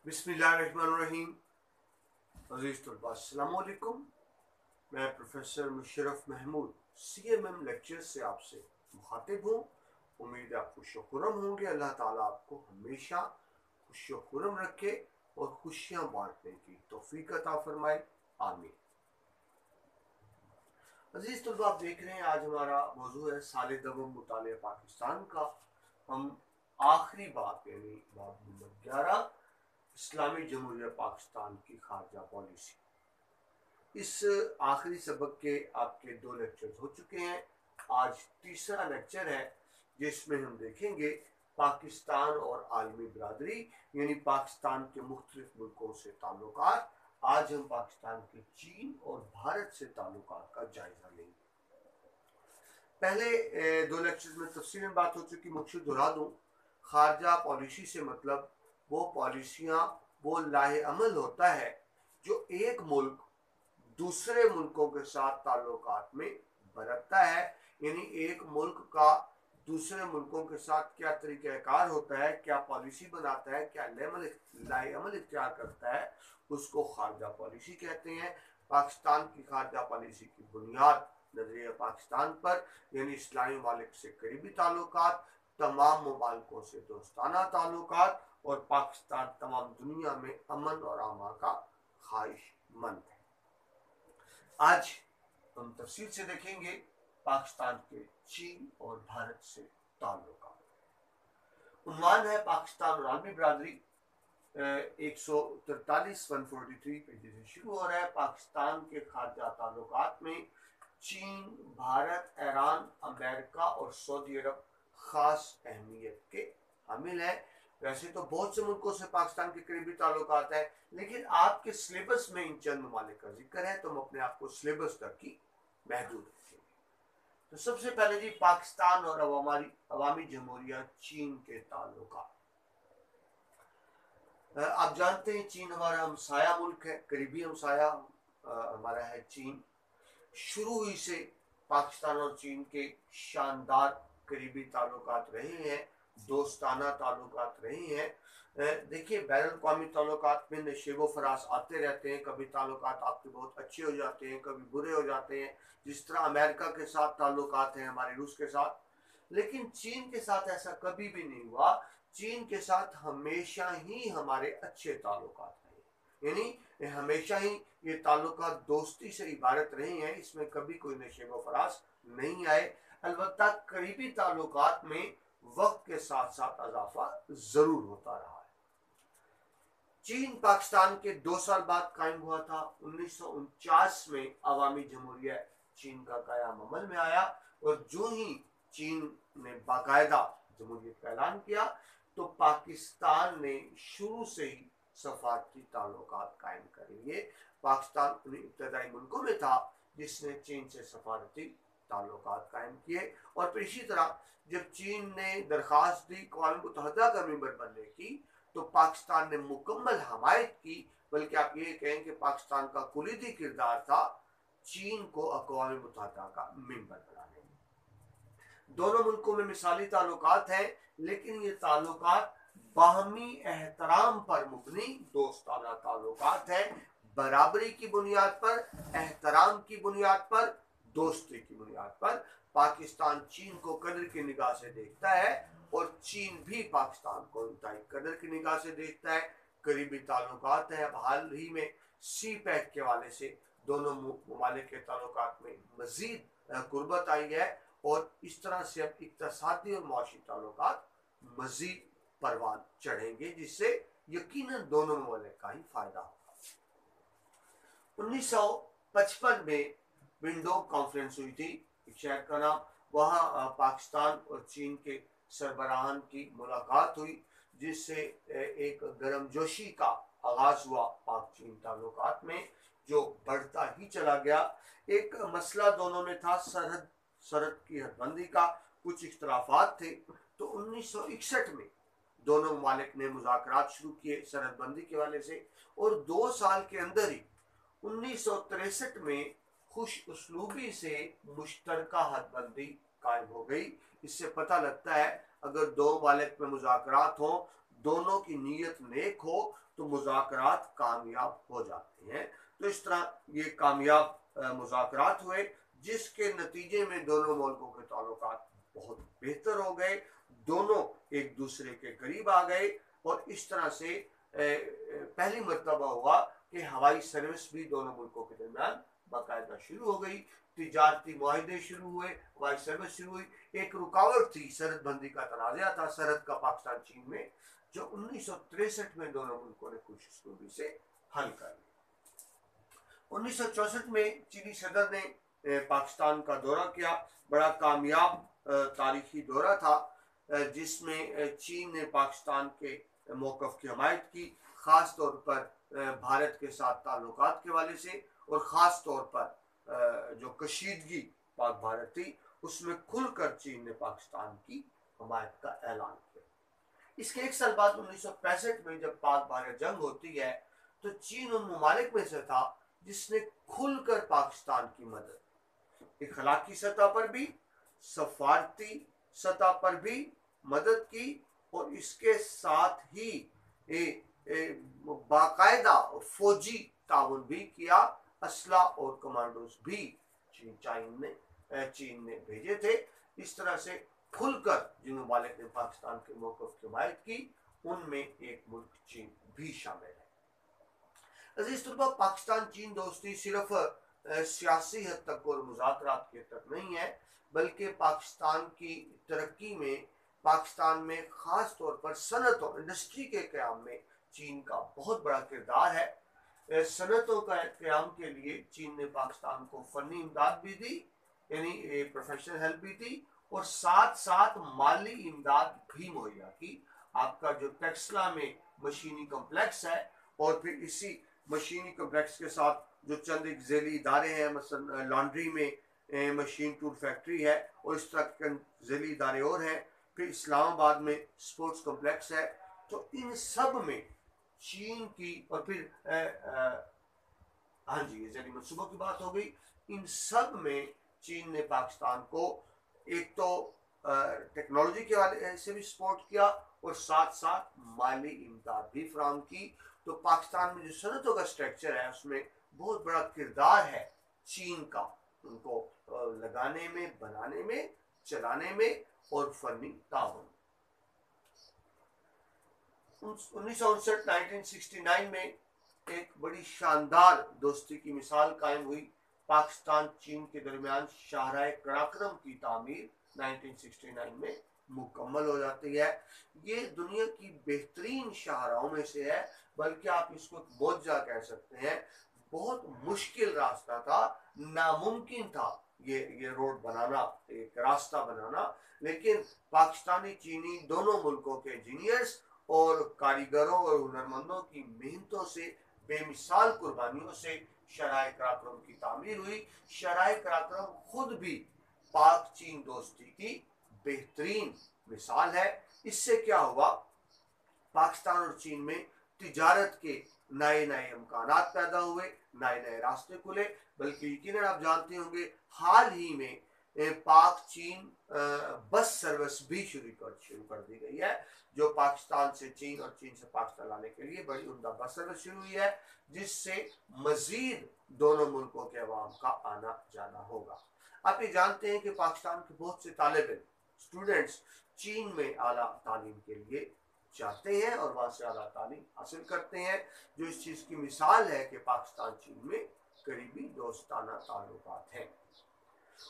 बिस्मिल्लाहिर्रहमानिर्रहीम। अजीज तलबा अस्सलाम वालेकुम। मैं professor Musharraf Mahmood CMM lecture से आपसे मुखातिब हूँ। उम्मीद है आप खुश-व-खुर्रम होंगे। अल्लाह ताला आपको हमेशा खुश-व-खुर्रम रखे और खुशियाँ बांटने की तौफीक अता फरमाए, आमीन। अजीज तलबा, आप देख रहे हैं आज हमारा मौजू है साल दवम मुतालिया पाकिस्तान का। हम आखिरी बात यानी बात नंबर 11 इस्लामी जमहूरिया पाकिस्तान की खारजा पॉलिसी। इस आखिरी सबक के आपके 2 लेक्चर्स हो चुके हैं। आज तीसरा लेक्चर है जिसमें हम देखेंगे पाकिस्तान और आलमी बरादरी यानी पाकिस्तान के मुख्तलिफ मुल्कों से ताल्लुकात। आज हम पाकिस्तान के चीन और भारत से ताल्लुकात का जायजा लेंगे। पहले 2 लेक्चर्स में तफसीलन बात हो चुकी। मकसद दोहरा दूं, खारजा पॉलिसी से मतलब वो पॉलिसियाँ, वो लाहे अमल होता है जो एक मुल्क दूसरे मुल्कों के साथ ताल्लुकात में बरतता है। यानी एक मुल्क का दूसरे मुल्कों के साथ क्या तरीक़ाकार होता है, क्या पॉलिसी बनाता है, क्या लाहे अमल इख्तियार करता है, उसको खारजा पॉलिसी कहते हैं। पाकिस्तान की खारजा पॉलिसी की बुनियाद नजरिया पाकिस्तान पर यानी इस्लामी ममालिक से करीबी ताल्लुकात, तमाम ममालिकों से दोस्ताना ताल्लुकात और पाकिस्तान तमाम दुनिया में अमन और अमा का ख्वाहिशमंद है। आज हम तफसील से देखेंगे पाकिस्तान के चीन और भारत से ताल्लुकात। उन्वान है पाकिस्तान और आलमी बरादरी। 143 पेज से शुरू हो रहा है। पाकिस्तान के खारजा ताल्लुकात में चीन, भारत, ईरान, अमेरिका और सऊदी अरब खास अहमियत के हामिल है। वैसे तो बहुत से मुल्कों से पाकिस्तान के करीबी ताल्लुकात है, लेकिन आपके सिलेबस में इन चंद ममालिक का जिक्र है तो हम अपने आप को सिलेबस तक ही महदूद रखेंगे। तो सबसे पहले जी पाकिस्तान और अवामी जमहूरिया चीन के ताल्लुकात। आप जानते हैं चीन हमारा हमसाया मुल्क है, करीबी हमसाया हमारा है चीन। शुरू ही से पाकिस्तान और चीन के शानदार करीबी ताल्लुकात रहे हैं, दोस्ताना ताल्लुकात रहे हैं। देखिए बैनुल-अक़वामी ताल्लुकात में नशेबो फरास आते रहते हैं। कभी ताल्लुकात आपके बहुत अच्छे हो जाते हैं, कभी बुरे हो जाते हैं। जिस तरह अमेरिका के साथ ताल्लुकात हैं, हमारे रूस के साथ, लेकिन चीन के साथ ऐसा कभी भी नहीं हुआ। चीन के साथ हमेशा ही हमारे अच्छे ताल्लुकात रहे, यानी हमेशा ही ये ताल्लुकात दोस्ती से इबारत रहे हैं। इसमें कभी कोई नशेबो फरास नहीं आए। अलबत्ता करीबी ताल्लुकात में वक्त के साथ साथ इजाफा जरूर होता रहा है। चीन पाकिस्तान के 2 साल बाद कायम हुआ था। 1949 में अवामी जमहूरिया चीन का क़याम अमल में आया और जो ही चीन ने बाकायदा जमहूरियत का ऐलान किया तो पाकिस्तान ने शुरू से ही सफारती ताल्लुकात कायम करेंगे। पाकिस्तान उन इब्तदाई मुल्कों में था जिसने चीन से सफारती ताल्लुकात कायम किए। और फिर इसी तरह जब चीन ने दरख्वास्त दी अक़वाम मुत्तहिदा का मेंबर बनने की तो पाकिस्तान ने मुकम्मल हमायत की। बल्कि आप ये कहें कि पाकिस्तान का कुलीदी किरदार था चीन को अक़वाम मुत्तहिदा का मेंबर बनाने में। दोनों मुल्कों में मिसाली ताल्लुकात हैं, लेकिन ये ताल्लुकात बाहमी एहतराम पर मुबनी दोस्ताना ताल्लुकात है। बराबरी की बुनियाद पर, एहतराम की बुनियाद पर, दोस्ती की बुनियाद पर पाकिस्तान चीन को कदर की निगाह से देखता है और चीन भी पाकिस्तान को इंतहाई कदर की निगाह से देखता है। करीबी ताल्लुकात है। अब हाल ही में CPEC के हवाले से दोनों ममालिक के ताल्लुकात में मजीद कुर्बत आई है और इस तरह से अब इक़्तिसादी और माशी ताल्लुकात मजीद परवान चढ़ेंगे, जिससे यकीनन दोनों ममालिक का ही फायदा होगा। 1955 में विंडो कॉन्फ्रेंस हुई थी, एक शहर का नाम। वहाँ पाकिस्तान और चीन के सरबराहान की मुलाकात हुई, जिससे एक गर्मजोशी का आगाज हुआ पाक चीन ताल्लुकात में, जो बढ़ता ही चला गया। एक मसला दोनों में था सरहद की हदबंदी का। कुछ इख्तलाफात थे तो 1961 में दोनों ममालिक ने मुज़ाकरात शुरू किए सरहदबंदी के हवाले से और 2 साल के अंदर ही 1963 में खुश उसलूबी से मुश्तरका हदबंदी कायम हो गई। इससे पता लगता है अगर 2 ममालिक में मुज़ाकरात हों, دونوں کی نیت نیک ہو تو مذاکرات کامیاب ہو جاتے ہیں۔ تو اس طرح یہ کامیاب مذاکرات ہوئے، جس کے نتیجے میں دونوں ملکوں کے تعلقات بہت بہتر ہو گئے، دونوں ایک دوسرے کے قریب آ گئے، اور اس طرح سے پہلی مرتبہ ہوا کہ ہوائی سروس بھی دونوں ملکوں کے درمیان باقاعدہ شروع ہو گئی، تجارتی معاہدے شروع ہوئے، ہوائی سروس شروع ہوئی۔ ایک رکاوٹ تھی، سرحد بندی کا تنازع تھا سرحد کا پاکستان چین میں، جو 1963 میں دونوں ملکوں نے خوش اسلوبی سے حل کر لیا۔ 1964 میں چینی صدر نے پاکستان کا دورہ کیا، بڑا کامیاب تاریخی دورہ تھا، جس میں چین نے پاکستان کے موقف کی حمایت کی، خاص طور پر بھارت کے ساتھ تعلقات کے حوالے سے، اور خاص طور پر جو کشیدگی پاک بھارت تھی اس میں کھل کر چین نے پاکستان کی حمایت کا اعلان کیا۔ اس کے ایک سال بعد 1965 میں جب پاک بھارت جنگ ہوتی ہے تو چین ان ممالک میں سے تھا جس نے کھل کر پاکستان کی مدد، اخلاقی سطح پر بھی، سفارتی سطح پر بھی مدد کی، اور اس کے ساتھ ہی باقاعدہ فوجی تعاون بھی کیا، اسلحہ اور کمانڈوز بھی چین نے بھیجے تھے۔ اس طرح سے کھل کر جن ممالک نے پاکستان کے موقف کی حمایت کی ان میں ایک ملک چین بھی شامل ہے۔ عزیز طلباء، پاکستان چین دوستی صرف سیاسی حد تک اور مذاکرات کی حد تک نہیں ہے، بلکہ پاکستان کی ترقی میں، پاکستان میں خاص طور پر صنعت اور انڈسٹری کے قیام میں چین کا بہت بڑا کردار ہے۔ صنعتوں کا قیام کے لیے چین نے پاکستان کو فنی امداد بھی دی، یعنی پروفیشنل ہیلپ بھی دی، اور ساتھ ساتھ مالی امداد بھی مہیا کی۔ آپ کا جو ٹیکسلا میں مشینی کمپلیکس ہے، اور پھر اسی مشینی کمپلیکس کے ساتھ جو چند ایک ذیلی ادارے ہیں، مثلا لانڈری میں مشین ٹول فیکٹری ہے، اور اس طرح کے ذیلی ادارے اور ہیں، پھر اسلام آباد میں سپورٹس کمپلیکس ہے، تو ان سب میں چین کی، اور پھر ہاں جی یہ ذیلی منصوبوں کی بات ہو گئی، ان سب میں چین نے پاکستان کو ایک تو ٹیکنالوجی کے حوالے سے بھی سپورٹ کیا، اور ساتھ ساتھ مالی امداد بھی فراہم کی۔ تو پاکستان میں جو صنعتوں کا سٹرکچر ہے اس میں بہت بڑا کردار ہے چین کا، ان کو لگانے میں، بنانے میں، چلانے میں، اور فنی تعاون۔ 1969 میں ایک بڑی شاندار دوستی کی مثال قائم ہوئی، پاکستان چین کے درمیان شاہراہ قراقرم کی تعمیر 1969 میں مکمل ہو جاتی ہے۔ یہ دنیا کی بہترین شاہراہوں میں سے ہے، بلکہ آپ اس کو معجزہ کہہ سکتے ہیں۔ بہت مشکل راستہ تھا، ناممکن تھا یہ روڈ بنانا، ایک راستہ بنانا، لیکن پاکستانی چینی دونوں ملکوں کے انجینئرز اور کاریگروں اور ہنرمندوں کی محنتوں سے، بے مثال قربانیوں سے شاہراہ قراقرم کی تعمیر ہوئی۔ شاہراہ قراقرم خود بھی پاک چین دوستی کی بہترین مثال ہے۔ اس سے کیا ہوا، پاکستان اور چین میں تجارت کے نئے نئے امکانات پیدا ہوئے، نئے نئے راستے کھلے، بلکہ یقیناً آپ جانتے ہوں گے حال ہی میں پاک چین بس سروس بھی شروع کر دی گئی ہے، جو پاکستان سے چین اور چین سے پاکستان لانے کے لیے بڑی عمدہ بس سروس شروع ہوئی ہے، جس سے مزید دونوں ملکوں کے عوام کا آنا جانا ہوگا۔ آپ یہ جانتے ہیں کہ پاکستان کے بہت سے طالب علم، اسٹوڈنٹس چین میں اعلیٰ تعلیم کے لیے جاتے ہیں اور وہاں سے اعلیٰ تعلیم حاصل کرتے ہیں، جو اس چیز کی مثال ہے کہ پاکستان چین میں قریبی دوستانہ تعلقات ہیں۔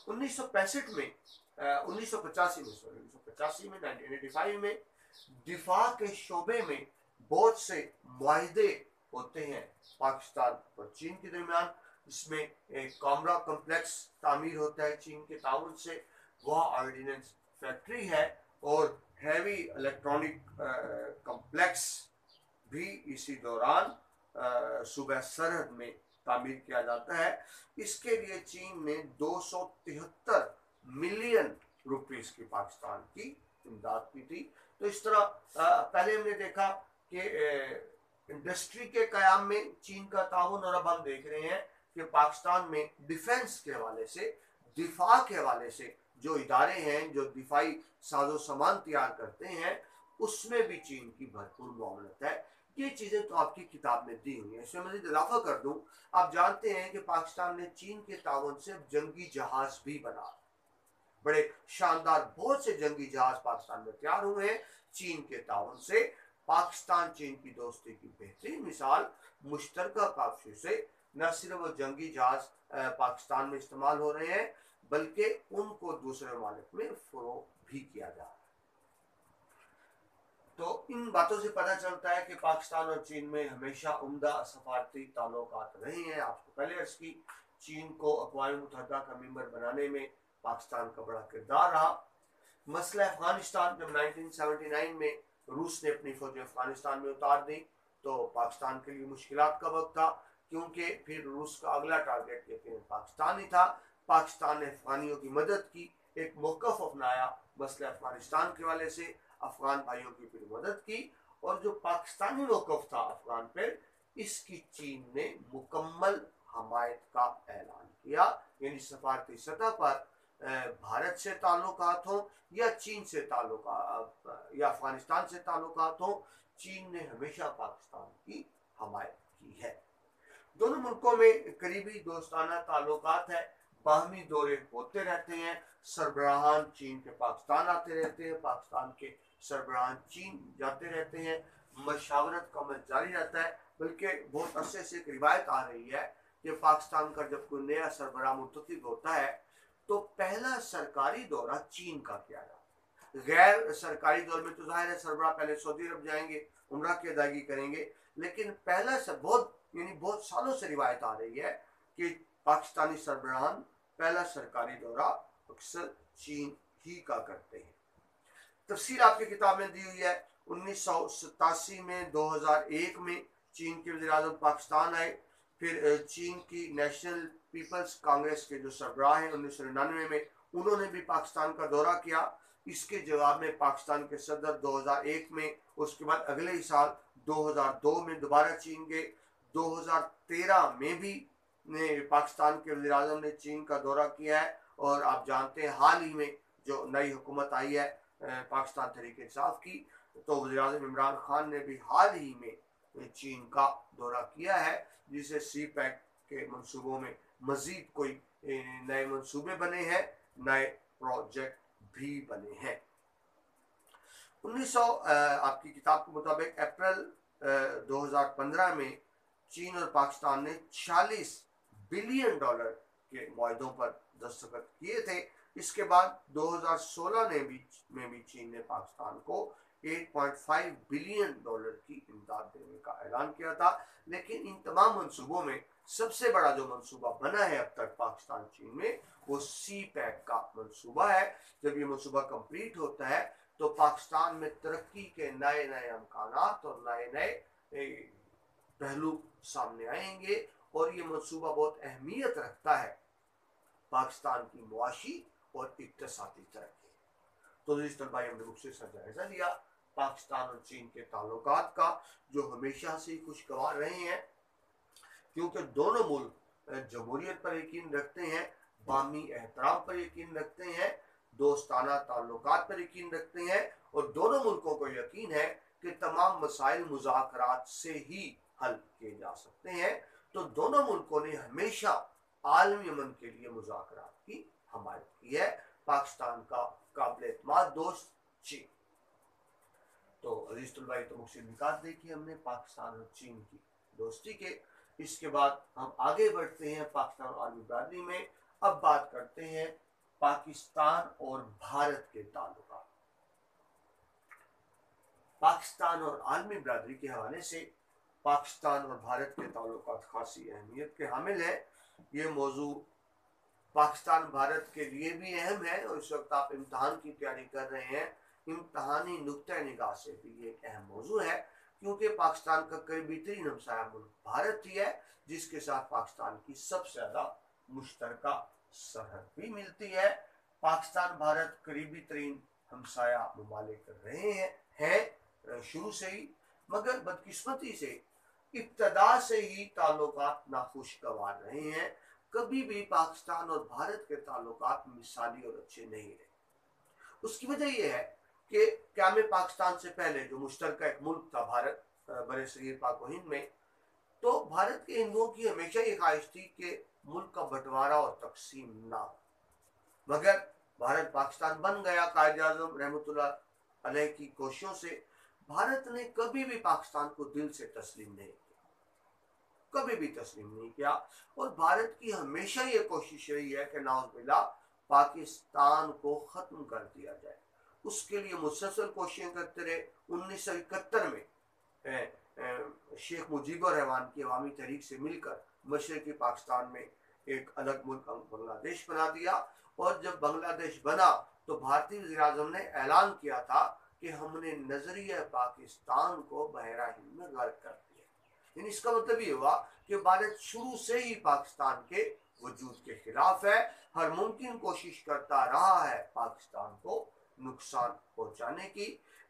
1985 میں 1985 میں دفاع کے شعبے میں بہت سے معاہدے ہوتے ہیں پاکستان اور چین کے درمیان۔ اس میں ایک کامرا کمپلیکس تعمیر ہوتا ہے چین کے تعاون سے، وہاں آرڈیننس فیکٹری ہے، اور ہیوی الیکٹرانک کمپلیکس بھی اسی دوران صوبہ سرحد میں تعمیر کیا جاتا ہے۔ اس کے لیے چین نے 273 ملین روپیز کی پاکستان کی امداد کی تھی۔ تو اس طرح پہلے ہم نے دیکھا کہ انڈسٹری کے قیام میں چین کا تعاون، اور اب ہم دیکھ رہے ہیں کہ پاکستان میں ڈیفنس کے حوالے سے، دفاع کے حوالے سے جو ادارے ہیں جو دفاعی ساز و سامان تیار کرتے ہیں، اس میں بھی چین کی بھرپور معاونت ہے. یہ چیزیں تو آپ کی کتاب میں دی ہوئی ہیں. اس میں مزید اضافہ کر دوں، آپ جانتے ہیں کہ پاکستان نے چین کے تعاون سے جنگی جہاز بھی بنا، بڑے شاندار بہت سے جنگی جہاز پاکستان میں تیار ہوئے ہیں چین کے تعاون سے. پاکستان چین کی دوستی کی بہترین مثال، مشترکہ کاوشوں سے نہ صرف وہ جنگی جہاز پاکستان میں استعمال ہو رہے ہیں بلکہ ان کو دوسرے ممالک میں فروغ بھی کیا جا رہا ہے. تو ان باتوں سے پتہ چلتا ہے کہ پاکستان اور چین میں ہمیشہ عمدہ سفارتی تعلقات رہے ہیں. آپ کو پہلے عرض کی، چین کو اقوام متحدہ کا ممبر بنانے میں پاکستان کا بڑا کردار رہا. مسئلہ افغانستان، جب 1979 میں روس نے اپنی فوجیں افغانستان میں اتار دی تو پاکستان کے لیے مشکلات کا وقت تھا، کیونکہ پھر روس کا اگلا ٹارگٹ یقیناً پاکستان ہی تھا. پاکستان نے افغانیوں کی مدد کی، ایک موقف اپنایا مسئلہ افغانستان کے والے سے، افغان بھائیوں کی پھر مدد کی، اور جو پاکستانی موقف تھا افغان پر، اس کی چین نے مکمل حمایت کا اعلان کیا. یعنی سفارتی سطح پر بھارت سے تعلقات ہوں یا چین سے تعلقات یا افغانستان سے تعلقات ہوں، چین نے ہمیشہ پاکستان کی حمایت کی ہے. دونوں ملکوں میں قریبی دوستانہ تعلقات ہے، باہمی دورے ہوتے رہتے ہیں، سربراہان چین کے پاکستان آتے رہتے ہیں، پاکستان کے سربراہان چین جاتے رہتے ہیں، مشاورت کا عمل جاری رہتا ہے. بلکہ بہت عرصے سے ایک روایت آ رہی ہے کہ پاکستان کا جب کوئی نیا سربراہ منتخب ہوتا ہے تو پہلا سرکاری دورہ چین کا کیا جاتا ہے. غیر سرکاری دور میں تو ظاہر ہے سربراہ پہلے سعودی عرب جائیں گے، عمرہ کی ادائیگی کریں گے، لیکن پہلا بہت سالوں سے روایت آ رہی ہے کہ پاکستانی سربراہان پہلا سرکاری دورہ اکثر چین ہی کا کرتے ہیں. تفصیل آپ کی کتاب میں دی ہوئی ہے. 1987 میں 2001 میں چین کے وزیر اعظم پاکستان آئے. پھر چین کی نیشنل پیپلز کانگریس کے جو سربراہ ہیں 1999 میں انہوں نے بھی پاکستان کا دورہ کیا. اس کے جواب میں پاکستان کے صدر 2001 میں، اس کے بعد اگلے ہی سال 2002 میں دوبارہ چین گئے. 2013 میں بھی پاکستان کے وزیر اعظم نے چین کا دورہ کیا ہے. اور آپ جانتے ہیں حال ہی میں جو نئی حکومت آئی ہے پاکستان تحریک انصاف کی، تو وزیر اعظم عمران خان نے بھی حال ہی میں چین کا دورہ کیا ہے، جسے سی پیک کے منصوبوں میں مزید کوئی نئے منصوبے بنے ہیں، نئے پروجیکٹ بھی بنے ہیں. آپ کی کتاب کے مطابق اپریل 2015 میں چین اور پاکستان نے $40 بلین کے معاہدوں پر دستخط کیے تھے. اس کے بعد 2016 میں بھی چین نے پاکستان کو $8.5 بلین کی امداد دینے کا اعلان کیا تھا. لیکن ان تمام منصوبوں میں سب سے بڑا جو منصوبہ بنا ہے اب تک پاکستان چین میں، وہ سی پیک کا منصوبہ ہے. جب یہ منصوبہ کمپلیٹ ہوتا ہے تو پاکستان میں ترقی کے نئے نئے امکانات اور نئے نئے پہلو سامنے آئیں گے، اور یہ منصوبہ بہت اہمیت رکھتا ہے پاکستان کی معاشی اور اقتصادی ترقی. تو اس طرح ہم نے مختصر جائزہ لیا پاکستان اور چین کے تعلقات کا، جو ہمیشہ سے خوشگوار رہے ہیں، کیونکہ دونوں ملک جمہوریت پر یقین رکھتے ہیں، باہمی احترام پر یقین رکھتے ہیں، دوستانہ تعلقات پر یقین رکھتے ہیں، اور دونوں ملکوں کو یقین ہے کہ تمام مسائل مذاکرات سے ہی حل کیے جا سکتے ہیں. تو دونوں ملکوں نے ہمیشہ عالمی امن کے لیے مذاکرات کی حمایت کی ہے. پاکستان کا قابل اعتماد دوست چین. تو عزیز طلباء، تو مختصر نکات دیکھیے ہم نے پاکستان اور چین کی دوستی کے. اس کے بعد ہم آگے بڑھتے ہیں پاکستان اور عالمی برادری میں. اب بات کرتے ہیں پاکستان اور بھارت کے تعلقات. پاکستان اور عالمی برادری کے حوالے سے پاکستان اور بھارت کے تعلقات خاصی اہمیت کے حامل ہیں. یہ موضوع پاکستان بھارت کے لیے بھی اہم ہے، اور اس وقت آپ امتحان کی تیاری کر رہے ہیں، امتحانی نقطۂ نگاہ سے بھی یہ ایک اہم موضوع ہے، کیونکہ پاکستان کا قریبی ترین ہمسایہ ملک بھارت ہی ہے، جس کے ساتھ پاکستان کی سب سے زیادہ مشترکہ سرحد بھی ملتی ہے. پاکستان بھارت قریبی ترین ہمسایہ ممالک رہے ہیں شروع سے ہی، مگر بدقسمتی سے ابتدا سے ہی تعلقات ناخوشگوار رہے ہیں. کبھی بھی پاکستان اور بھارت کے تعلقات مثالی اور اچھے نہیں رہے. اس کی وجہ یہ ہے کہ क़याम पाकिस्तान से पहले जो मुश्तरका एक मुल्क था भारत, बरे सगीर पाक व हिंद में, तो भारत के हिंदुओं की हमेशा ये ख्वाहिश थी कि मुल्क का बंटवारा और तकसीम ना हो। मगर भारत पाकिस्तान बन गया कायद आज़म रहमतुल्लाह अलैह की कोशिशों से। भारत ने कभी भी पाकिस्तान को दिल से तस्लीम नहीं किया, कभी भी तस्लीम नहीं किया। और भारत की हमेशा ये कोशिश रही है कि नाउज़ुबिल्लाह पाकिस्तान को ख़त्म कर दिया जाए। उसके लिए मुसलसल कोशिशें करते रहे। 1971 में शेख मुजीबुर रहमान की अवामी तहरीक से मिलकर मशरक़ी पाकिस्तान में एक अलग मुल्क बांग्लादेश बना दिया। और जब बांग्लादेश बना तो भारतीय वज़ीर-ए-आज़म ने ऐलान किया था कि हमने नजरिया पाकिस्तान को बहरा हिंद में गर्क कर दिया। यानी इसका मतलब ये हुआ कि भारत शुरू से ही पाकिस्तान के वजूद के खिलाफ है, हर मुमकिन कोशिश करता रहा है पाकिस्तान को नुकसान पहुंचाने की।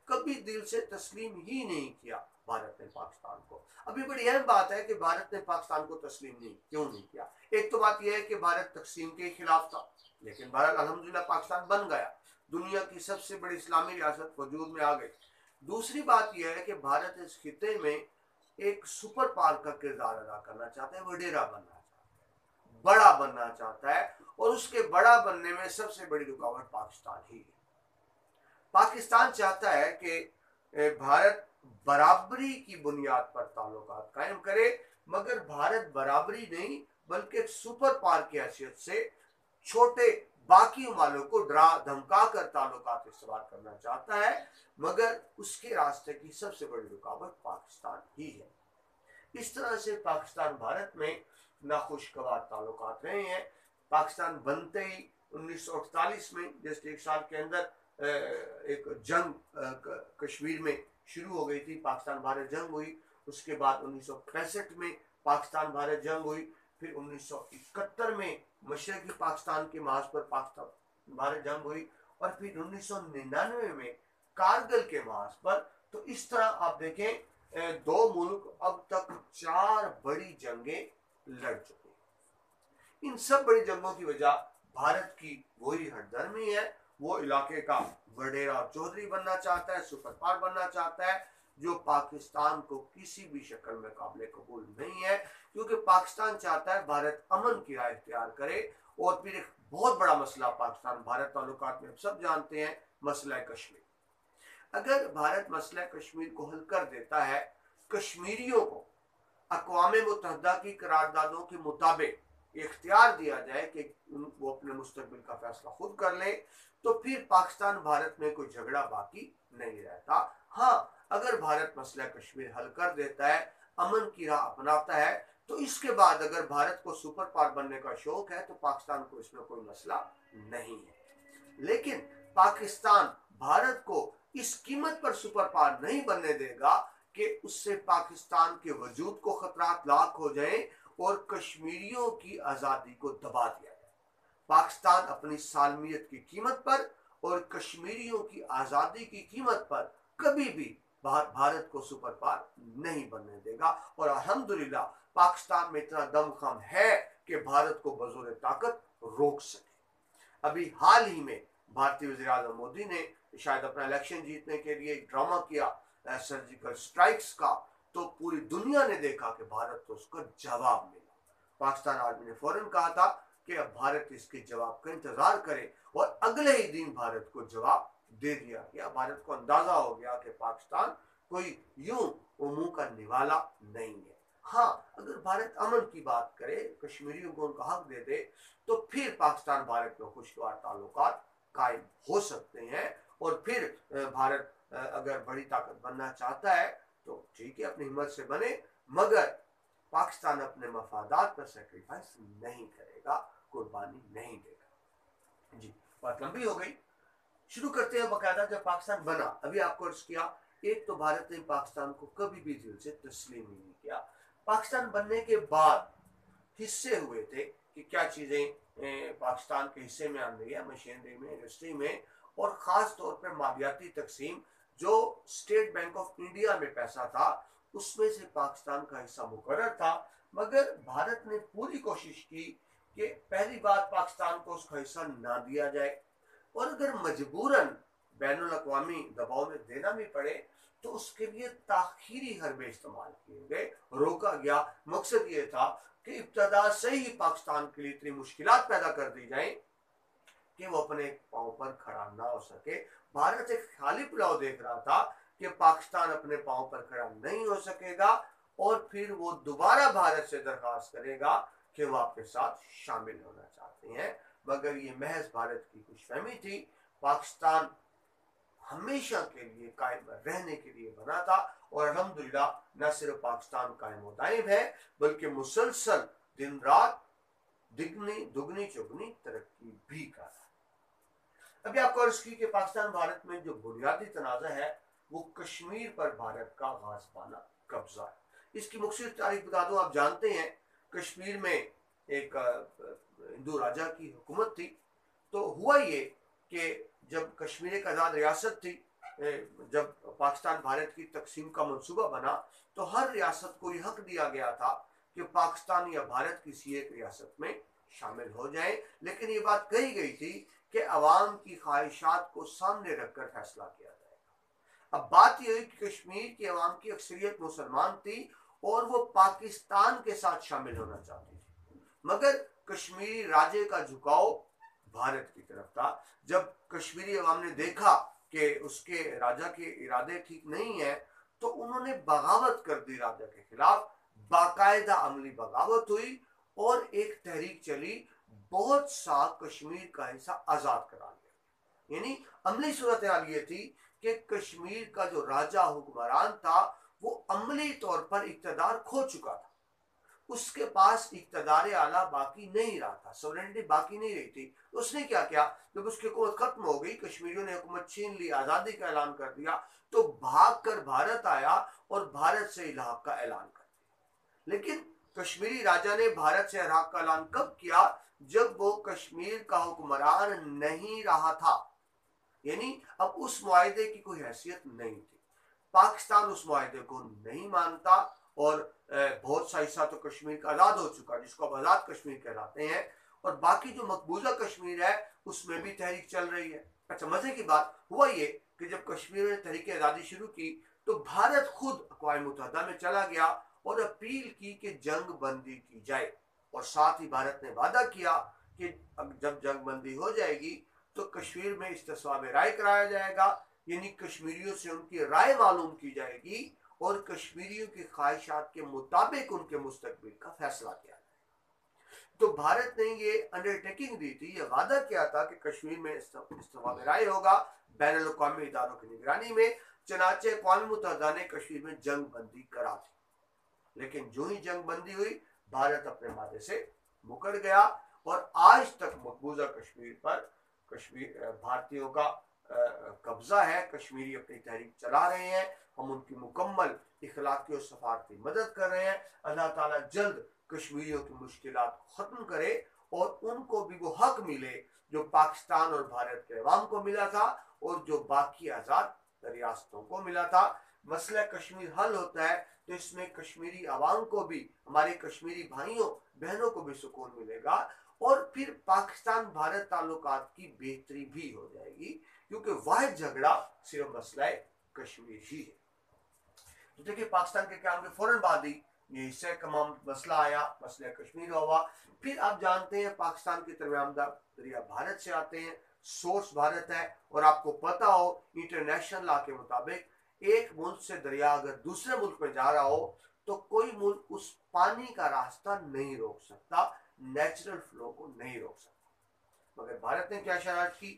कभी दिल से तस्लीम ही नहीं किया भारत ने पाकिस्तान को। अभी बड़ी अहम बात है कि भारत ने पाकिस्तान को तस्लीम क्यों नहीं किया। एक तो बात यह है कि भारत तकसीम के खिलाफ था, लेकिन भारत अल्हम्दुलिल्लाह पाकिस्तान बन गया, दुनिया की सबसे बड़ी इस्लामी रियासत वजूद में आ गई। दूसरी बात यह है कि भारत इस खिते में एक सुपर पावर का किरदार अदा करना चाहता है, वडेरा बनना चाहता है, बड़ा बनना चाहता है। और उसके बड़ा बनने में सबसे बड़ी रुकावट पाकिस्तान ही है। पाकिस्तान चाहता है कि भारत बराबरी की बुनियाद पर ताल्लुकात कायम करे, मगर भारत बराबरी नहीं बल्कि एक सुपर पावर की हैसियत से छोटे बाकी ममालिक को डरा धमका कर ताल्लुकात इस्तेमाल करना चाहता है। मगर उसके रास्ते की सबसे बड़ी रुकावट पाकिस्तान ही है। इस तरह से पाकिस्तान भारत में नाखुशगवार ताल्लुकात रहे हैं। पाकिस्तान बनते ही 1948 में जैसे एक साल के अंदर एक जंग कश्मीर में शुरू हो गई थी, पाकिस्तान भारत जंग हुई। उसके बाद 1965 में पाकिस्तान भारत जंग हुई। फिर 1971 में मशरक़ी पाकिस्तान के महाज पर पाकिस्तान भारत जंग हुई। और फिर 1999 में कारगिल के महाज पर। तो इस तरह आप देखें दो मुल्क अब तक 4 बड़ी जंगें लड़ चुके हैं। इन सब बड़ी जंगों की वजह भारत की वही हठधर्मी है। वो इलाके का वडेरा चौधरी बनना चाहता है, सुपर पावर बनना चाहता है, जो पाकिस्तान को किसी भी शक्ल में काबिल कबूल नहीं है। क्योंकि पाकिस्तान चाहता है भारत अमन की राह इख्तियार करे। और फिर एक बहुत बड़ा मसला पाकिस्तान भारत ताल्लुकात में सब जानते हैं, मसला कश्मीर। अगर भारत मसला कश्मीर को हल कर देता है, कश्मीरियों को अक़वाम मुत्तहिदा की करारदादों के मुताबिक इख्तियार दिया जाए कि वो अपने मुस्तकबिल का फैसला खुद कर ले, तो फिर पाकिस्तान भारत में कोई झगड़ा बाकी नहीं रहता। हाँ, अगर भारत मसला कश्मीर हल कर देता है, अमन की राह अपनाता है, तो इसके बाद अगर भारत को सुपर पावर बनने का शौक है तो पाकिस्तान को इसमें कोई मसला नहीं है। लेकिन पाकिस्तान भारत को इस कीमत पर सुपर पावर नहीं बनने देगा कि उससे पाकिस्तान के वजूद को खतरात लाक हो जाए और कश्मीरियों की आज़ादी को दबा दिया जाए। पाकिस्तान अपनी सालमियत की कीमत पर और कश्मीरियों की आज़ादी की कीमत पर कभी भी भारत को सुपर पावर नहीं बनने देगा। और अल्हम्दुलिल्लाह पाकिस्तान में इतना दमखम है कि भारत को बज़ोर ताकत रोक सके। अभी हाल ही में भारतीय वज़ीर-ए-आज़म मोदी ने शायद अपना इलेक्शन जीतने के लिए एक ड्रामा किया सर्जिकल स्ट्राइक्स का, तो पूरी दुनिया ने देखा कि भारत को उसका जवाब मिला। पाकिस्तान आर्मी ने फौरन कहा था कि अब भारत इसके जवाब का इंतजार करे, और अगले ही दिन भारत को जवाब दे दिया गया। भारत को अंदाजा हो गया कि पाकिस्तान कोई यूं मुंह का निवाला नहीं है। हाँ, अगर भारत अमन की बात करे, कश्मीरियों को उनका हक दे दे, तो फिर पाकिस्तान भारत में खुशगवार ताल्लुकात कायम हो सकते हैं। और फिर भारत अगर बड़ी ताकत बनना चाहता है तो ठीक है, अपनी हिम्मत से बने, मगर पाकिस्तान अपने मफादात पर सेक्रीफाइस नहीं करेगा, कुर्बानी नहीं देगा। जी, बात लंबी हो गई, शुरू करते हैं बाकायदा। जब पाकिस्तान बना, अभी आपको अर्ज किया, एक तो भारत ने पाकिस्तान को कभी भी दिल से तस्लीम नहीं किया। पाकिस्तान बनने के बाद हिस्से हुए थे कि क्या चीज़ें पाकिस्तान के हिस्से में आने है, मशीनरी में, इंडस्ट्री में, और ख़ास तौर पर मालियाती तकसीम। जो स्टेट बैंक ऑफ इंडिया में पैसा था उसमें से पाकिस्तान का हिस्सा मुकर्रर था, मगर भारत ने पूरी कोशिश की कि पहली बार पाकिस्तान को उसका हिस्सा ना दिया जाए, और अगर मजबूरन بین الاقوامی دباؤ میں دینا بھی پڑے تو اس کے لیے تاخیری حربے استعمال کیے گئے، روکا گیا۔ مقصد یہ تھا کہ ابتدا سے ہی پاکستان کے لیے اتنی مشکلات پیدا کر دی جائیں کہ وہ اپنے پاؤں پر کھڑا نہ ہو سکے۔ بھارت ایک خالی پلاؤ دیکھ رہا تھا کہ پاکستان اپنے پاؤں پر کھڑا نہیں ہو سکے گا اور پھر وہ دوبارہ بھارت سے درخواست کرے گا کہ وہ آپ کے ساتھ شامل ہونا چاہتے ہیں، مگر یہ محض بھارت کی خوش فہمی تھی۔ پاکستان ہمیشہ کے لیے قائم رہنے کے لیے بنا تھا اور الحمدللہ نہ صرف پاکستان قائم و دائم ہے بلکہ مسلسل دن رات دگنی چگنی ترقی بھی کر رہا ہے۔ ابھی آپ کو عرض کی کہ پاکستان بھارت میں جو بنیادی تنازع ہے وہ کشمیر پر بھارت کا غاصبانہ قبضہ ہے۔ اس کی مختصر تاریخ بتا دوں، آپ جانتے ہیں کشمیر میں ایک ہندو راجا کی حکومت تھی۔ تو ہوا یہ کہ جب کشمیر ایک آزاد ریاست تھی، جب پاکستان بھارت کی تقسیم کا منصوبہ بنا تو ہر ریاست کو یہ حق دیا گیا تھا کہ پاکستان یا بھارت کسی ایک ریاست میں شامل ہو جائیں، لیکن یہ بات کہی گئی تھی کہ عوام کی خواہشات کو سامنے رکھ کر فیصلہ کیا جائے گا۔ اب بات یہ ہوئی کہ کشمیر کی عوام کی اکثریت مسلمان تھی اور وہ پاکستان کے ساتھ شامل ہونا چاہتی تھی، مگر کشمیری راجے کا جھکاؤ بھارت کی طرف تھا۔ جب کشمیری عوام نے دیکھا کہ اس کے راجا کے ارادے ٹھیک نہیں ہیں تو انہوں نے بغاوت کر دی راجا کے خلاف، باقاعدہ عملی بغاوت ہوئی اور ایک تحریک چلی، بہت سا کشمیر کا حصہ آزاد کرا لیا۔ یعنی عملی صورتحال یہ تھی کہ کشمیر کا جو راجا حکمران تھا وہ عملی طور پر اقتدار کھو چکا تھا، اس کے پاس اقتدار اعلیٰ باقی نہیں رہا تھا، سورینٹی باقی نہیں رہی تھی۔ اس نے کیا کیا، جب اس کی حکومت ختم ہو گئی، کشمیریوں نے حکومت چھین لی، آزادی کا اعلان کر دیا، تو بھاگ کر بھارت آیا اور بھارت سے الحاق کا اعلان کر دیا۔ لیکن کشمیری راجا نے بھارت سے الحاق کا اعلان کب کیا؟ جب وہ کشمیر کا حکمران نہیں رہا تھا، یعنی اب اس معاہدے کی کوئی حیثیت نہیں تھی۔ پاکستان اس معاہدے کو نہیں مانتا اور بہت سا حصہ تو کشمیر کا آزاد ہو چکا، جس کو اب آزاد کشمیر کہلاتے ہیں، اور باقی جو مقبوضہ کشمیر ہے اس میں بھی تحریک چل رہی ہے۔ اچھا، مزے کی بات ہوا یہ کہ جب کشمیر نے تحریک آزادی شروع کی تو بھارت خود اقوام متحدہ میں چلا گیا اور اپیل کی کہ جنگ بندی کی جائے، اور ساتھ ہی بھارت نے وعدہ کیا کہ جب جنگ بندی ہو جائے گی تو کشمیر میں استصواب رائے کرایا جائے گا، یعنی کشمیریوں سے ان کی رائے معلوم کی جائے گی اور کشمیریوں کی خواہشات کے مطابق ان کے مستقبل کا فیصلہ کیا جائے گا۔ تو بھارت نے یہ انڈرٹیکنگ دی تھی، یہ وعدہ کیا تھا کہ کشمیر میں استصواب رائے ہوگا بین الاقوامی اداروں کی نگرانی میں۔ چنانچہ اقوام متحدہ نے کشمیر میں جنگ بندی کرا دی، لیکن جو ہی جنگ بندی ہوئی بھارت اپنے وعدے سے مکر گیا اور آج تک مقبوضہ کشمیر پر بھارتیوں کا قبضہ ہے۔ کشمیری اپنی تحریک چلا رہے ہیں، ہم ان کی مکمل اخلاقی اور سفارتی مدد کر رہے ہیں۔ اللہ تعالیٰ جلد کشمیریوں کی مشکلات کو ختم کرے اور ان کو بھی وہ حق ملے جو پاکستان اور بھارت کے عوام کو ملا تھا اور جو باقی آزاد ریاستوں کو ملا تھا۔ مسئلہ کشمیر حل ہوتا ہے تو اس میں کشمیری عوام کو بھی، ہمارے کشمیری بھائیوں بہنوں کو بھی سکون ملے گا اور پھر پاکستان بھارت تعلقات کی بہتری بھی ہو جائے گی، کیونکہ واحد جھگڑا صرف مسئلہ کشمیر ہی ہے۔ تو دیکھیں پاکستان کے قیام کے فوراً بعد ہی یہ حصہ کمام مسئلہ آیا، مسئلہ کشمیر ہوا۔ پھر آپ جانتے ہیں پاکستان کے درمیاندہ دریا بھارت سے آتے ہیں، سورس بھارت ہے، اور آپ کو پتا ہو انٹرنیشنل لا کے مطابق ایک ملک سے دریا اگر دوسرے ملک میں جا رہا ہو تو کوئی ملک اس پانی کا راستہ نہیں روک سکتا، نیچرل فلو کو نہیں روک سکتا۔ مگر بھارت نے کیا شرارت کی،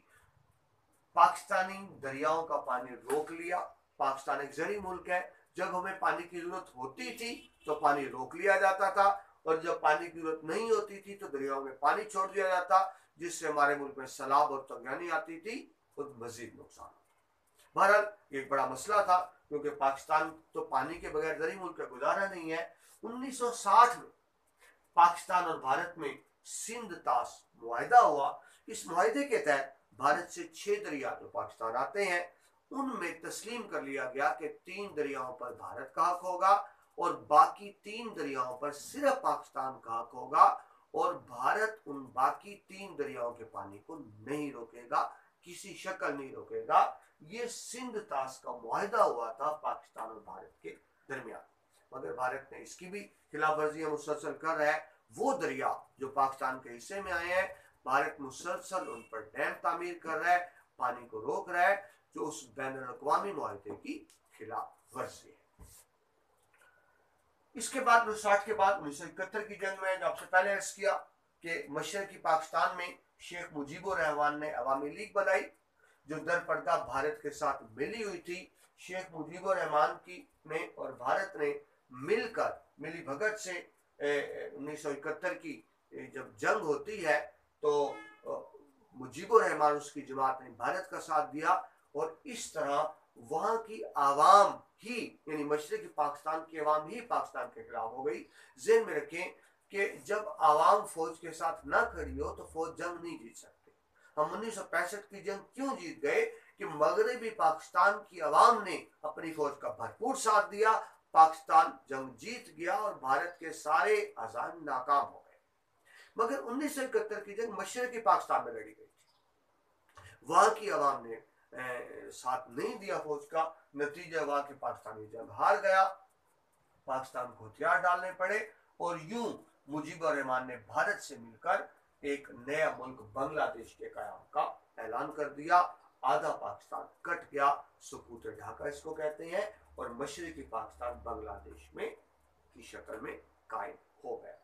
پاکستانی دریاؤں کا پانی روک لیا۔ پاکستان ایک زرعی ملک ہے، جب ہمیں پانی کی ضرورت ہوتی تھی تو پانی روک لیا جاتا تھا، اور جب پانی کی ضرورت نہیں ہوتی تھی تو دریاؤں میں پانی چھوڑ دیا جاتا، جس سے ہمارے ملک میں سیلاب اور طغیانی آتی تھی اور مزید نقصان ہوتا۔ بہرحال ایک بڑا مسئلہ تھا، کیونکہ پاکستان تو پانی کے بغیر زرعی ملک کا گزارا نہیں ہے۔ 1960 میں پاکستان اور بھارت میں سندھ طاس معاہدہ ہوا۔ اس معاہدے کے تحت بھارت سے 6 دریا جو پاکستان آتے ہیں ان میں تسلیم کر لیا گیا کہ 3 دریاؤں پر بھارت کا حق ہوگا اور باقی 3 دریاؤں پر صرف پاکستان کا حق ہوگا، اور بھارت ان باقی 3 دریاؤں کے پانی کو نہیں روکے گا، کسی شکل نہیں روکے گا۔ ये सिंध ताश का मुआहदा हुआ था पाकिस्तान और भारत के दरमियान, मगर भारत ने इसकी भी खिलाफ वर्जियां मुसलसल कर रहा है। वो दरिया जो पाकिस्तान के हिस्से में आए हैं, भारत मुसलसल उन पर डैम तामीर कर रहा है, पानी को रोक रहा है, जो उस बैनुल अक़वामी मुआहदे की खिलाफ वर्जी है। इसके बाद 1960 के बाद 1971 की जंग में, जो आपसे पहले अर्ज किया कि मशरकी पाकिस्तान में शेख मुजीबुर रहमान ने अवामी लीग बनाई, जो दरपर्दा भारत के साथ मिली हुई थी। शेख मुजीबुर रहमान की ने और भारत ने मिलकर मिली भगत से 1971 की जब जंग होती है तो मुजीबुर रहमान उसकी जमात ने भारत का साथ दिया, और इस तरह वहां की आवाम ही, यानी मशरकी पाकिस्तान की आवाम ही पाकिस्तान के खिलाफ हो गई। ज़हन में रखें कि जब आवाम फौज के साथ ना खड़ी हो तो फौज जंग नहीं जीत सकती। हम 1965 की जंग क्यों जीत गए कि मगरबी पाकिस्तान की आवाम ने अपनी फौज का भरपूर साथ दिया, पाकिस्तान जंग जीत गया और भारत के सारे अज़ाम नाकाम हो गए। मगर 1971 की जंग मशरकी पाकिस्तान में लड़ी गई थी, वहां की आवाम ने साथ नहीं दिया फौज का, नतीजा हुआ कि पाकिस्तान ये जंग हार गया, पाकिस्तान को हथियार डालने पड़े, और यूं मुजीबुर रहमान ने भारत से मिलकर एक नया मुल्क बांग्लादेश के कायम का ऐलान कर दिया। आधा पाकिस्तान कट गया, सुकूत ढाका इसको कहते हैं, और मशरकी पाकिस्तान बांग्लादेश में की शक्ल में कायम हो गया।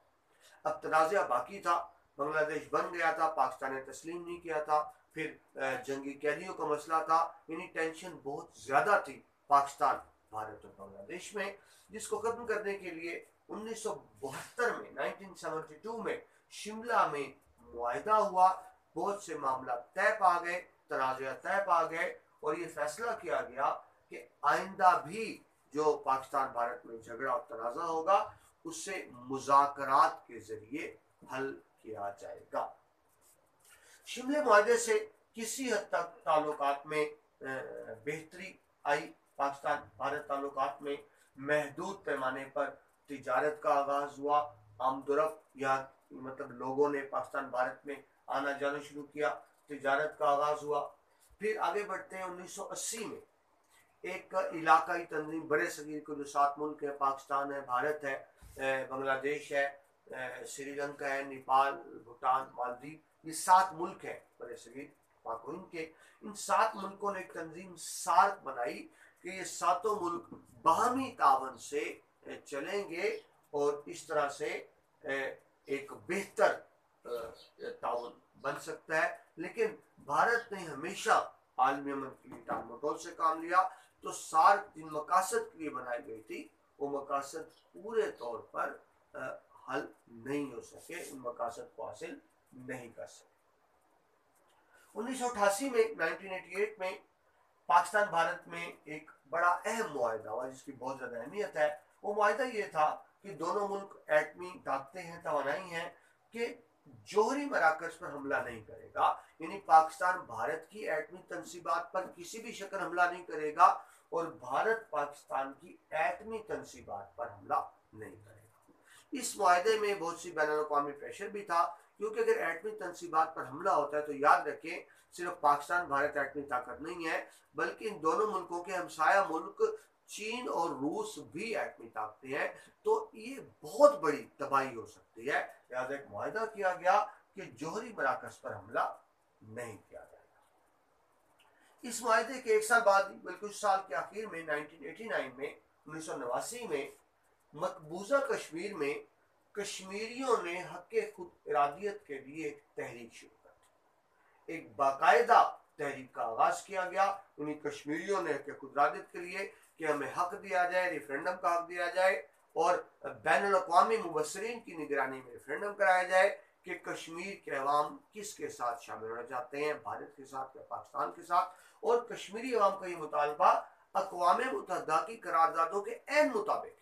अब तनाज़ा बाकी था, बांग्लादेश बन गया था, पाकिस्तान ने तस्लीम नहीं किया था, फिर जंगी कैदियों का मसला था, यानी टेंशन बहुत ज्यादा थी पाकिस्तान, भारत और बांग्लादेश में, जिसको खत्म करने के लिए 1972 में 1972 में शिमला में मुआहदा हुआ। बहुत से मामला तय पा गए, तनाज़ा तय पा गए, और ये फैसला किया गया कि आइंदा भी जो पाकिस्तान भारत में झगड़ा और तनाज़ा होगा उससे मुज़ाकरात के जरिए हल किया जाएगा। शिमले मुआहदे से किसी हद तक ताल्लुकात में बेहतरी आई। पाकिस्तान भारत ताल्लुकात में महदूद पैमाने पर तिजारत का आगाज हुआ, आमदोरफ्त या मतलब लोगों ने पाकिस्तान भारत में आना जाना शुरू किया, तिजारत का आगाज हुआ। फिर आगे बढ़ते हैं 1980 में एक इलाकाई तंजीम बड़े सगीर के जो 7 मुल्क है, पाकिस्तान है, भारत है, बांग्लादेश है, श्रीलंका है, नेपाल, भूटान, मालदीव, ये 7 मुल्क हैं बड़े सगीर पाक के। इन 7 मुल्कों ने एक तंजीम सार्क बनाई कि ये 7 मुल्क बाहमी तावन से चलेंगे और इस तरह से एक बेहतर तावन बन सकता है। लेकिन भारत ने हमेशा आलमी अमन के लिए टाल मटोल से काम लिया, तो सार्क जिन मकासद के लिए बनाई गई थी वो मकासद पूरे तौर पर हल नहीं हो सके, उन मकासद को हासिल नहीं कर सके। 1988 में 1988 में पाकिस्तान भारत में एक बड़ा अहम मुआहदा हुआ जिसकी बहुत ज्यादा अहमियत है। वो मुआहदा ये था कि दोनों मुल्क एटमी ताकतें हैं, तवानाई हैं, कि जोहरी मराकज पर हमला नहीं करेगा, यानी पाकिस्तान भारत की एटमी तनसीबात पर किसी भी शक्ल हमला नहीं करेगा और भारत पाकिस्तान की एटमी तनसीबात पर हमला नहीं करेगा। इस मुआहदे में बहुत सी बैनुल-अक़वामी प्रेशर भी था, क्योंकि अगर एटमी तनसीबात पर हमला होता है तो याद रखें सिर्फ पाकिस्तान भारत एटमी ताकत नहीं है, बल्कि इन दोनों मुल्कों के हमसाया मुल्क चीन और रूस भी एटमी ताकतें हैं, तो ये बहुत बड़ी तबाही हो सकती है। लिहाजा एक मुआहदा किया गया कि जोहरी मराकज पर हमला नहीं किया जाएगा। इस मुआहदे के 1 साल बाद, बल्कि उस साल के आखिर में 1989 में 1989 में मकबूजा कश्मीर में कश्मीरियों ने हक़ खुद इरादियत के लिए एक तहरीक शुरू कर दी। एक बाकायदा तहरीक का आगाज किया गया, उन्हीं कश्मीरियों ने हक़ खुद इरादियत के लिए कि हमें हक दिया जाए, रेफरेंडम का हक दिया जाए और बैनुल-अक़वामी मुबस्सिरीन की निगरानी में रेफरेंडम कराया जाए कि कश्मीर के अवाम किसके साथ शामिल होना चाहते हैं, भारत के साथ या पाकिस्तान के साथ। और कश्मीरी अवाम का ये मुतालबा अक़वाम मुत्तहिदा की करारदादों के ऐन मुताबिक है।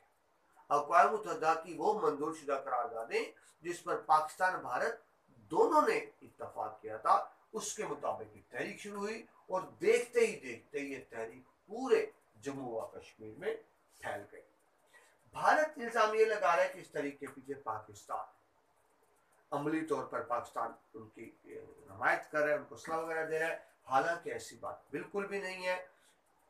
अक़वाम मुत्तहिदा की वो मंजूर शुदा करारदादें जिस पर पाकिस्तान भारत दोनों ने इत्तफाक किया था, उसके मुताबिक एक तहरीक शुरू हुई और देखते ही देखते ये तहरीक पूरे जम्मू व कश्मीर में फैल गई। भारत इल्जाम ये लगा रहा है कि इस तहरीक के पीछे पाकिस्तान, अमली तौर पर पाकिस्तान उनकी हमायत कर रहा है, उनको असला वगैरह दे रहा है, हालांकि ऐसी बात बिल्कुल भी नहीं है।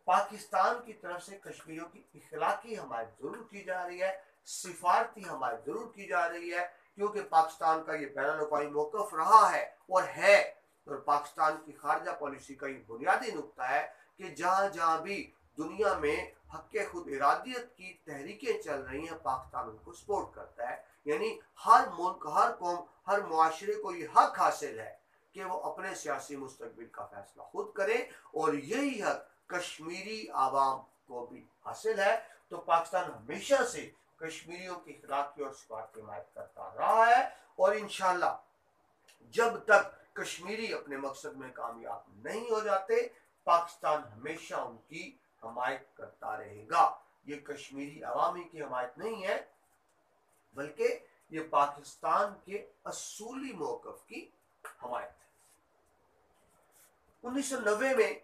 पाकिस्तान की तरफ से कश्मीरियों की इखलाकी हमायत जरूर की जा रही है, सिफारती हमायत जरूर की जा रही है, क्योंकि पाकिस्तान का ये बैनुल-अक़वामी मौक़िफ़ रहा है और है, और पाकिस्तान की खारजा पॉलिसी का ये बुनियादी नुक्ता है कि जहाँ जहाँ भी दुनिया में हक़ खुद इरादियत की तहरीकें चल रही हैं, पाकिस्तान उनको सपोर्ट करता है। यानी हर मुल्क, हर कौम, हर मुआशरे को ये हक हासिल है कि वो अपने सियासी मुस्तकबिल का फैसला खुद करे, और यही हक कश्मीरी आवाम को भी हासिल है। तो पाकिस्तान हमेशा से कश्मीरियों की इखलाकी और सिफारती हिमायत करता रहा है, और इंशाअल्लाह जब तक कश्मीरी अपने मकसद में कामयाब नहीं हो जाते, पाकिस्तान हमेशा उनकी हमायत करता रहेगा। ये कश्मीरी अवामी की हमायत नहीं है, बल्कि ये पाकिस्तान के असूली मौक़िफ़ की हमायत है। 1990 में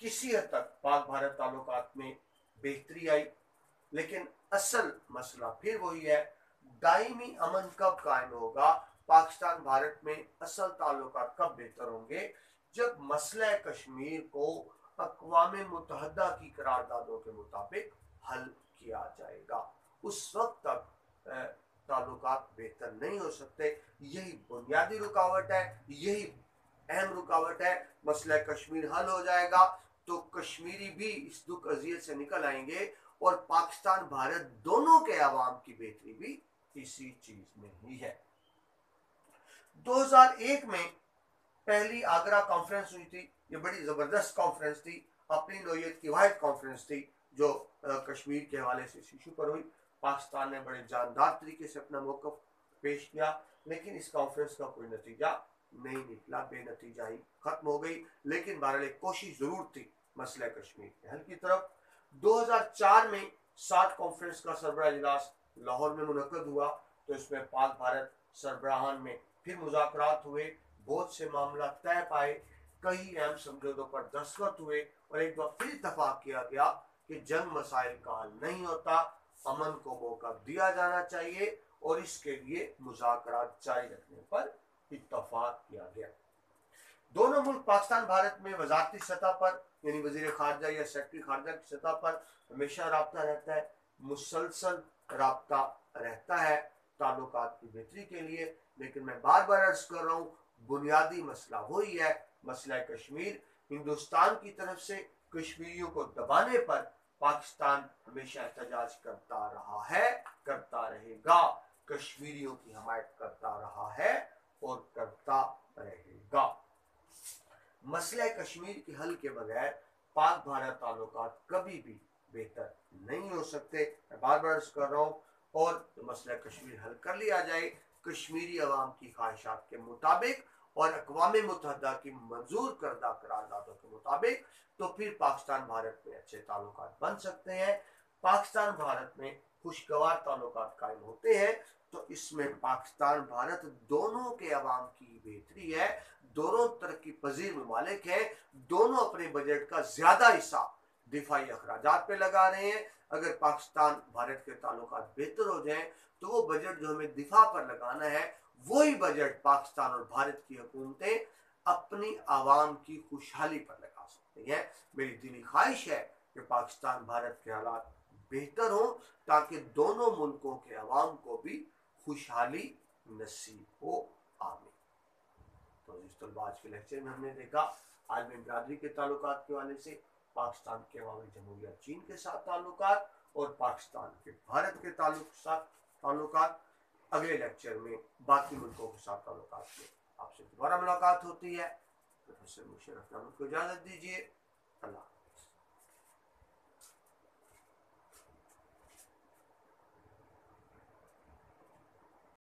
किसी हद तक पाक भारत ताल्लुकात में बेहतरी आई, लेकिन असल मसला फिर वही है, दायमी अमन कब कायम होगा, पाकिस्तान भारत में असल ताल्लुकात कब बेहतर होंगे, जब मसला कश्मीर को अक़वाम मुत्तहदा की करारदादों के मुताबिक हल किया जाएगा। उस वक्त तक ताल्लुकात बेहतर नहीं हो सकते। यही बुनियादी रुकावट है, यही अहम रुकावट है। मसला कश्मीर हल हो जाएगा तो कश्मीरी भी इस दुख अजियत से निकल आएंगे, और पाकिस्तान भारत दोनों के अवाम की बेहतरी भी इसी चीज में ही है। 2001 में पहली आगरा कॉन्फ्रेंस हुई थी। ये बड़ी जबरदस्त कॉन्फ्रेंस थी, अपनी नौयत की वाहिद कॉन्फ्रेंस थी जो कश्मीर के हवाले से इस इशू पर हुई। पाकिस्तान ने बड़े जानदार तरीके से अपना मौक़िफ़ पेश किया, लेकिन इस कॉन्फ्रेंस का कोई नतीजा नहीं निकला, बेनतीजा ही खत्म हो गई। लेकिन बहरहाल एक कोशिश जरूर थी मसला कश्मीर के हल की तरफ। 2004 में 7 कॉन्फ्रेंस का सरबराह इजलास लाहौर में मुनक़द हुआ, तो इसमें पाक भारत सरबराहान में फिर मुज़ाकरात हुए, बहुत से मामला तय पाए, कई अहम समझौतों पर दस्तखत हुए, और एक बार फिर इत्तफाक किया गया कि जंग मसाइल का हल नहीं होता, अमन को मौका दिया जाना चाहिए, और इसके लिए मुज़ाकरात जारी रखने पर इत्तफाक किया गया। दोनों मुल्क पाकिस्तान भारत में वजारती सतह पर, यानी वजीर खारजा या सेक्रेटरी खारजा की सतह पर हमेशा राब्ता रहता है, मुसलसल राब्ता रहता है ताल्लुकात की बेहतरी के लिए। लेकिन मैं बार बार अर्ज कर रहा हूँ, बुनियादी मसला वही है, मसला कश्मीर। हिंदुस्तान की तरफ से कश्मीरियों को दबाने पर पाकिस्तान हमेशा एहतजाज करता रहा है, करता रहेगा, कश्मीरियों की हमायत करता रहा है और करता रहेगा। मसला कश्मीर के हल के बगैर पाक भारत ताल्लुकात कभी भी बेहतर नहीं हो सकते। मैं बार बार अर्ज कर रहा हूँ, और मसला कश्मीर हल कर लिया जाए कश्मीरी अवाम की ख्वाहिशात के मुताबिक और अक़वाम मुत्तहदा की मंजूर करदा करारदादों के मुताबिक, तो फिर पाकिस्तान भारत में अच्छे ताल्लुकात बन सकते हैं। पाकिस्तान भारत में खुशगवार ताल्लुकात कायम होते हैं, तो इसमें पाकिस्तान भारत दोनों के अवाम की बेहतरी है, दोनों तरक्की पजीर ममालिक हैं, दोनों अपने बजट का ज्यादा हिस्सा दिफाई अखराजात पे लगा रहे हैं। अगर पाकिस्तान भारत के ताल्लुकात बेहतर हो जाएं, तो वो बजट जो हमें दिफा पर लगाना है, वही बजट पाकिस्तान और भारत की हुकूमतें अपनी आवाम की खुशहाली पर लगा सकती हैं। मेरी दिली ख्वाहिश है कि पाकिस्तान भारत के हालात बेहतर हों, ताकि दोनों मुल्कों के अवाम को भी खुशहाली नसीब हो। आमीन। तो इस तलबा आज के लेक्चर में हमने देखा आलमी बरादरी के ताल्लुकात के हवाले से पाकिस्तान के अवामी जमहूरिया चीन के साथ ताल्लुकात और पाकिस्तान के भारत के ताल्लुकात। अगले लेक्चर में बाकी मुल्कों के साथ ताल्लुकात में आपसे दोबारा मुलाकात होती है। प्रोफेसर मुशर्रफ अहमद को इजाज़त दीजिए। अल्लाह।